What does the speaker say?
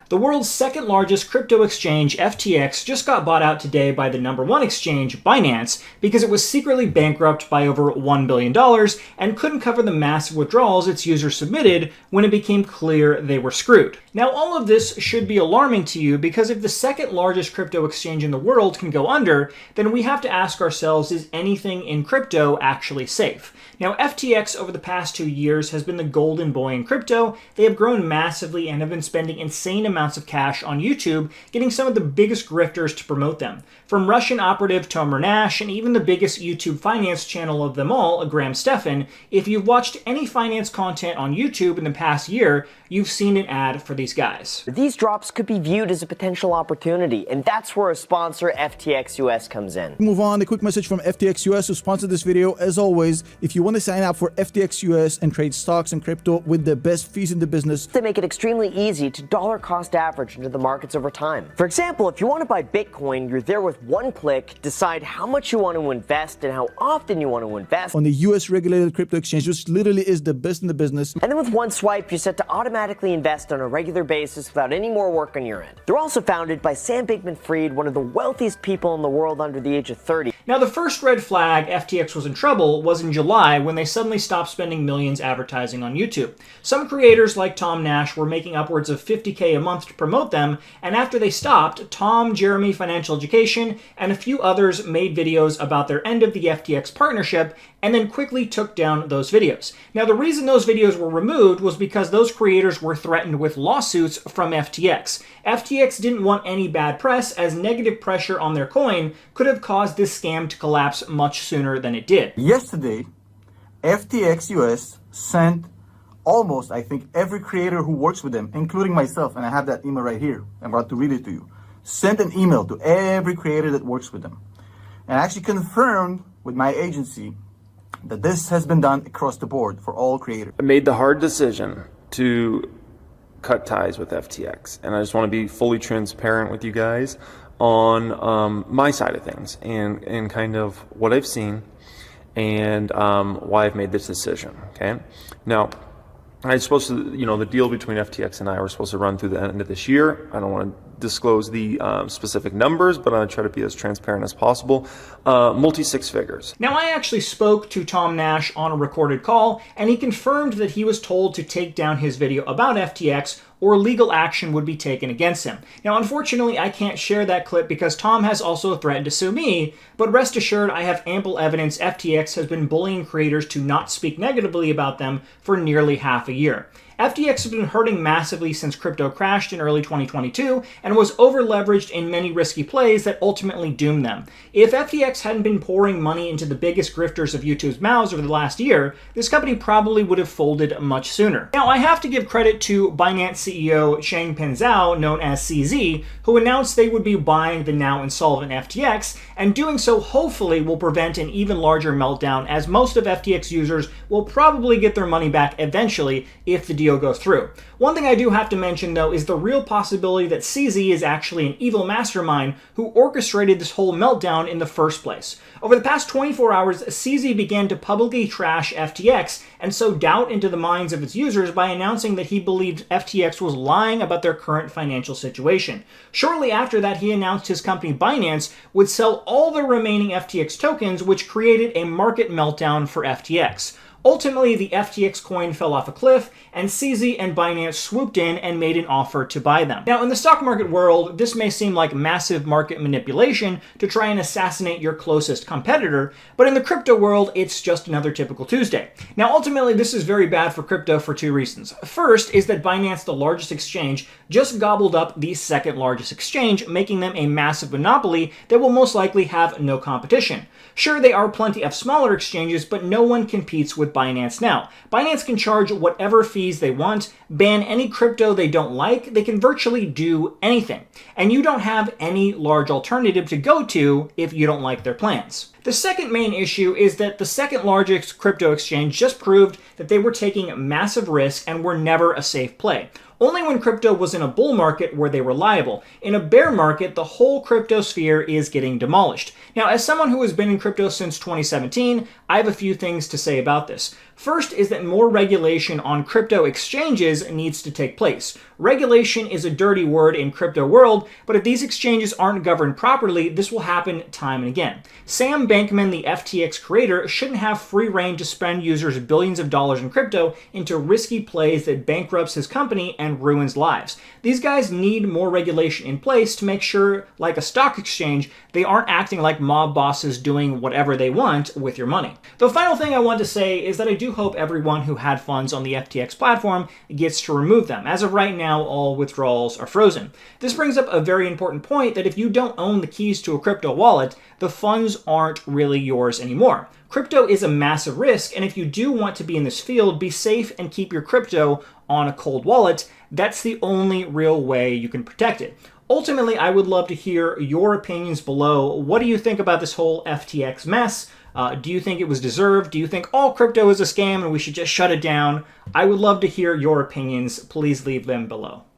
The world's second largest crypto exchange, FTX, just got bought out today by the #1 exchange, Binance, because it was secretly bankrupt by over $1 billion and couldn't cover the massive withdrawals its users submitted when it became clear they were screwed. Now, all of this should be alarming to you because if the second largest crypto exchange in the world can go under, then we have to ask ourselves, is anything in crypto actually safe? Now, FTX over the past 2 years has been the golden boy in crypto. They have grown massively and have been spending insane amounts of cash on YouTube, getting some of the biggest grifters to promote them. From Russian operative Nash and even the biggest YouTube finance channel of them all, Stephan, if you've watched any finance content on YouTube in the past year, you've seen an ad for these guys. These drops could be viewed as a potential opportunity, and that's where a sponsor, FTX US, comes in. Move on, a quick message from FTX US who sponsored this video. As always, if you want to sign up for FTX US and trade stocks and crypto with the best fees in the business, they make it extremely easy to dollar cost average into the markets over time. For example, if you want to buy Bitcoin, you're there with one click, decide how much you want to invest and how often you want to invest on the US regulated crypto exchange, which literally is the best in the business. And then with one swipe, you're set to automatically invest on a regular basis without any more work on your end. They're also founded by Sam Bankman-Fried, one of the wealthiest people in the world under the age of 30. Now, the first red flag FTX was in trouble was in July when they suddenly stopped spending millions advertising on YouTube. Some creators like Nash were making upwards of $50K a month to promote them, and after they stopped, Jeremey Financial Education and a few others made videos about their end of the FTX partnership and then quickly took down those videos. Now, the reason those videos were removed was because those creators were threatened with lawsuits from FTX. FTX didn't want any bad press, as negative pressure on their coin could have caused this scam to collapse much sooner than it did. Yesterday, FTX US sent almost, I think, every creator who works with them, including myself, and I have that email right here. I'm about to read it to you. Sent an email to every creator that works with them. And actually confirmed with my agency that this has been done across the board for all creators. I made the hard decision to cut ties with FTX, and I just want to be fully transparent with you guys on my side of things and kind of what I've seen and why I've made this decision. Okay, now I was supposed to, the deal between FTX and I were supposed to run through the end of this year. I don't want to disclose the specific numbers, but I'm going to try to be as transparent as possible. Multi-six figures. Now, I actually spoke to Nash on a recorded call, and he confirmed that he was told to take down his video about FTX or legal action would be taken against him. Now, unfortunately, I can't share that clip because Tom has also threatened to sue me, but rest assured I have ample evidence FTX has been bullying creators to not speak negatively about them for nearly half a year. FTX has been hurting massively since crypto crashed in early 2022 and was over-leveraged in many risky plays that ultimately doomed them. If FTX hadn't been pouring money into the biggest grifters of YouTube's mouths over the last year, this company probably would have folded much sooner. Now, I have to give credit to Binance CEO Changpeng Zhao, known as CZ, who announced they would be buying the now insolvent FTX, and doing so hopefully will prevent an even larger meltdown, as most of FTX users will probably get their money back eventually if the deal goes through. One thing I do have to mention, though, is the real possibility that CZ is actually an evil mastermind who orchestrated this whole meltdown in the first place. Over the past 24 hours, CZ began to publicly trash FTX and sow doubt into the minds of its users by announcing that he believed FTX was lying about their current financial situation. Shortly after that, he announced his company Binance would sell all the remaining FTX tokens, which created a market meltdown for FTX. Ultimately, the FTX coin fell off a cliff, and CZ and Binance swooped in and made an offer to buy them. Now, in the stock market world, this may seem like massive market manipulation to try and assassinate your closest competitor, but in the crypto world, it's just another typical Tuesday. Now, ultimately, this is very bad for crypto for two reasons. First is that Binance, the largest exchange, just gobbled up the second largest exchange, making them a massive monopoly that will most likely have no competition. Sure, there are plenty of smaller exchanges, but no one competes with Binance now. Binance can charge whatever fees they want, ban any crypto they don't like, they can virtually do anything. And you don't have any large alternative to go to if you don't like their plans. The second main issue is that the second largest crypto exchange just proved that they were taking massive risk and were never a safe play. Only when crypto was in a bull market were they reliable. In a bear market, the whole crypto sphere is getting demolished. Now, as someone who has been in crypto since 2017, I have a few things to say about this. First is that more regulation on crypto exchanges needs to take place. Regulation is a dirty word in crypto world, but if these exchanges aren't governed properly, this will happen time and again. Sam Bankman, the FTX creator, shouldn't have free reign to spend users billions of dollars in crypto into risky plays that bankrupts his company and ruins lives. These guys need more regulation in place to make sure, like a stock exchange, they aren't acting like mob bosses doing whatever they want with your money. The final thing I want to say is that I do hope everyone who had funds on the FTX platform gets to remove them. As of right now, all withdrawals are frozen. This brings up a very important point that if you don't own the keys to a crypto wallet, the funds aren't really yours anymore. Crypto is a massive risk, and if you do want to be in this field, be safe and keep your crypto on a cold wallet. That's the only real way you can protect it. Ultimately, I would love to hear your opinions below. What do you think about this whole FTX mess? Do you think it was deserved? Do you think all crypto is a scam and we should just shut it down? I would love to hear your opinions. Please leave them below.